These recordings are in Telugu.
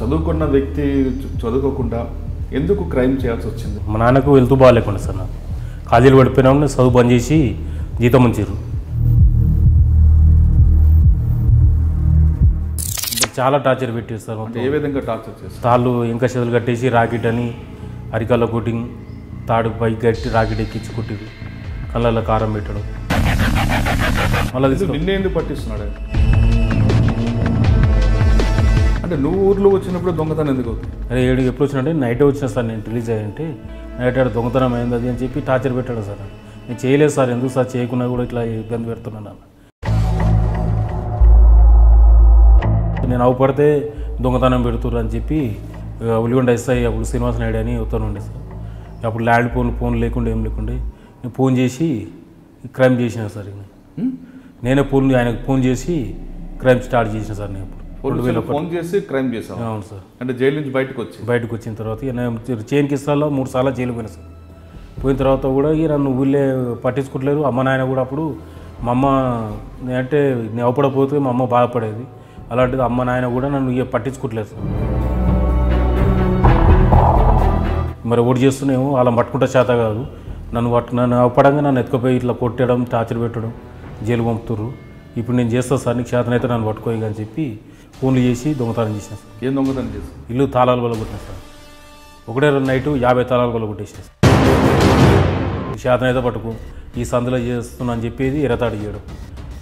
చదువుకున్న వ్యక్తి చదువుకోకుండా ఎందుకు క్రైమ్ చేయాల్సి వచ్చింది? మా నాన్నకు వెళ్తూ బాగాలేకుండా సార్ నాకు కాలేజీలు పడిపోయినా చదువు బంద్ చేసి జీతం ఉంచారు. చాలా టార్చర్ పెట్టారు సార్. ఏ విధంగా టార్చర్ చేస్తారు? తాళ్ళు ఇంకా చేతులు కట్టేసి రాకెట్ అని అరికాల్లో కొట్టింగ్ తాడు పైకి కట్టి రాకెట్ ఎక్కించి కొట్టిరు, కళ్ళల్లో కారం పెట్టడం. మళ్ళీ నిన్నే ఎందుకు పట్టిస్తున్నాడు? అంటే నువ్వు ఊర్లో వచ్చినప్పుడు దొంగతనం ఎందుకు అవుతుంది? అరే ఎప్పుడు వచ్చినట్టే నైట్ వచ్చినా సార్, నేను రిలీజ్ అయ్యంటే నైట్ ఆడ దొంగతనం అయింది అది అని చెప్పి టార్చర్ పెట్టాడు సార్. నేను చేయలేదు సార్, ఎందుకు సార్ చేయకుండా కూడా ఇట్లా ఇబ్బంది పెడుతున్నాను. నేను అవపడితే దొంగతనం పెడుతుర్రు అని చెప్పి ఉల్లిగొండ ఎస్ఐ అప్పుడు శ్రీనివాస నాయుడు అని ఉత్తరం ఉండే సార్. అప్పుడు ల్యాండ్ ఫోన్ లేకుండా ఏం లేకుండే నేను ఫోన్ చేసి క్రైమ్ చేసిన సార్. నేనే ఆయనకు ఫోన్ చేసి క్రైమ్ స్టార్ట్ చేసిన సార్. నేను అప్పుడు ఫోన్ చేసి క్రైమ్ చేశాను. అవును సార్. అంటే జైలు నుంచి బయటకు వచ్చిన తర్వాత చైన్ కిస్తాల్లో 3 సార్లు జైలు పోయినా సార్. పోయిన తర్వాత కూడా ఇక నన్ను ఊళ్ళే పట్టించుకోవట్లేదు. అమ్మ నాయన కూడా అప్పుడు మా అమ్మ అంటే నేను అవపడపోతే మా అమ్మ బాధపడేది. అలాంటిది అమ్మ నాయన కూడా నన్ను ఇక పట్టించుకోవట్లేదు సార్. మరి ఓడి చేస్తున్నామో అలా పట్టుకుంటే చేత కాదు. నన్ను అవపడంగా నన్ను ఎత్తుకుపోయి ఇట్లా కొట్టడం, టార్చర్ పెట్టడం, జైలు పంపుతుర్రు. ఇప్పుడు నేను చేస్తాను సార్, నీకు చేతనైతే నన్ను పట్టుకోయి అని చెప్పి ఫోన్లు చేసి దొంగతనం చేసిన సార్. ఏం దొంగతనం చేసి? ఇల్లు తాళాలు వల్ల కొట్టిన సార్. ఒకటే రోజు నైటు 50 తాళాలు వల్ల కొట్టేసిన సార్. చేతనైతే పట్టుకో, ఈ సందులో చేస్తున్నా అని చెప్పేది ఎరతాడు చేయడం,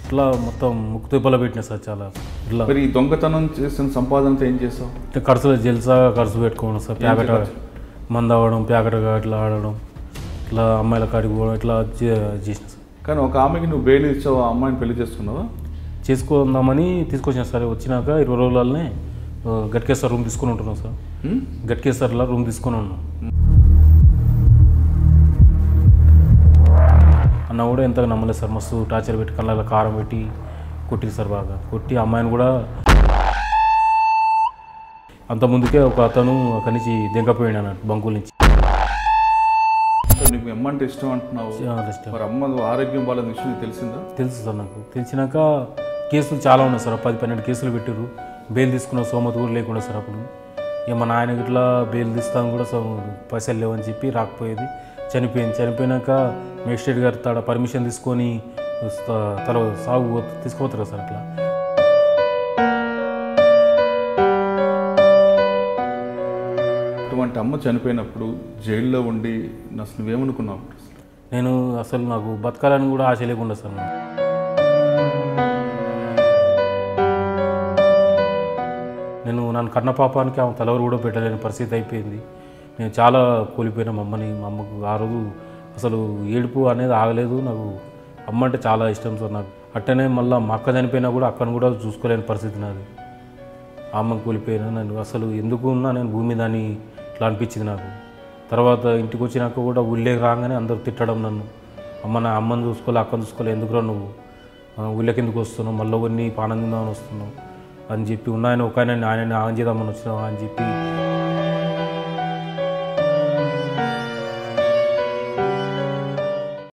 ఇట్లా మొత్తం ముక్కు తిప్పలో పెట్టిన సార్. చాలా ఇట్లా. మరి ఈ దొంగతనం చేసిన సంపాదనతో ఏం చేస్తావు? ఖర్చులో జల్సాగా ఖర్చు పెట్టుకోవడం సార్. ప్యాకెట్ మందు అవ్వడం, ప్యాకెట్గా ఇట్లా ఆడడం, ఇట్లా అమ్మాయిల కాడికి పోవడం, ఇట్లా చేసిన సార్. కానీ ఒక ఆమెకి నువ్వు బెయిల్ ఇచ్చావు, ఆ అమ్మాయిని పెళ్లి చేసుకున్నావా? చేసుకుందామని తీసుకొచ్చిన సార్. వచ్చినాక 20 రోజులనే గట్కేశ్వర్ రూమ్ తీసుకొని ఉంటున్నాం సార్. గట్కేశ్వర్లో రూమ్ తీసుకొని ఉన్నాం. అన్న కూడా ఎంతగా నమ్మలేదు సార్. మస్తు టార్చర్ పెట్టి కళ్ళ కారం పెట్టి కొట్టింది సార్. బాగా కొట్టి అమ్మాయిని కూడా అంత ముందుకే ఒక అతను అక్కడి నుంచి దింకపోయాడు అన్నట్టు బంకుల నుంచి. నీకు అమ్మ అంటే ఇష్టం అంటున్నావు. మరి అమ్మ ఆరోగ్యం వాళ్ళ విషయం తెలిసిందా? తెలుసు సార్. నాకు తెలిసినాక కేసులు చాలా ఉన్నాయి సార్. 10-12 కేసులు పెట్టారు. బెయిల్ తీసుకున్న సోమతి కూడా లేకుండా సార్. అప్పుడు ఇక మా నాయన ఇట్లా బెయిల్ తీస్తాను కూడా పైసలు లేవని చెప్పి రాకపోయేది. చనిపోయినాక మేజిస్ట్రేట్ గారు తాడ పర్మిషన్ తీసుకొని సాగు తీసుకుపోతారు సార్. అట్లా అటువంటి అమ్మ చనిపోయినప్పుడు జైల్లో ఉండి అసలు నువ్వేమనుకున్నావు? నేను అసలు నాకు బతకాలని కూడా ఆశ లేకుండా సార్. నేను నన్ను కన్న పాపానికి ఆమె తలవరు కూడా పెట్టలేని పరిస్థితి అయిపోయింది. నేను చాలా కోల్పోయినా మా అమ్మకు. ఆ రోజు అసలు ఏడుపు అనేది ఆగలేదు. నాకు అమ్మ అంటే చాలా ఇష్టం సార్ నాకు. అట్టనే మళ్ళీ మా అక్క చనిపోయినా కూడా అక్కను కూడా చూసుకోలేని పరిస్థితి నాది. అమ్మకు కోల్పోయినా నేను అసలు ఎందుకు ఉన్నా నేను భూమి మీద అని ఇట్లా అనిపించింది నాకు. తర్వాత ఇంటికి వచ్చినాక కూడా ఊళ్ళేకి రాగానే అందరూ తిట్టడం నన్ను. అమ్మని చూసుకోలే, అక్కను చూసుకోలే, ఎందుకురా నువ్వు ఊళ్ళకి ఎందుకు వస్తున్నావు, మళ్ళీ కొన్ని పానం తిందామని వస్తున్నావు అని చెప్పి. ఆయన ఆగం చేద్దామని వచ్చినావా అని చెప్పి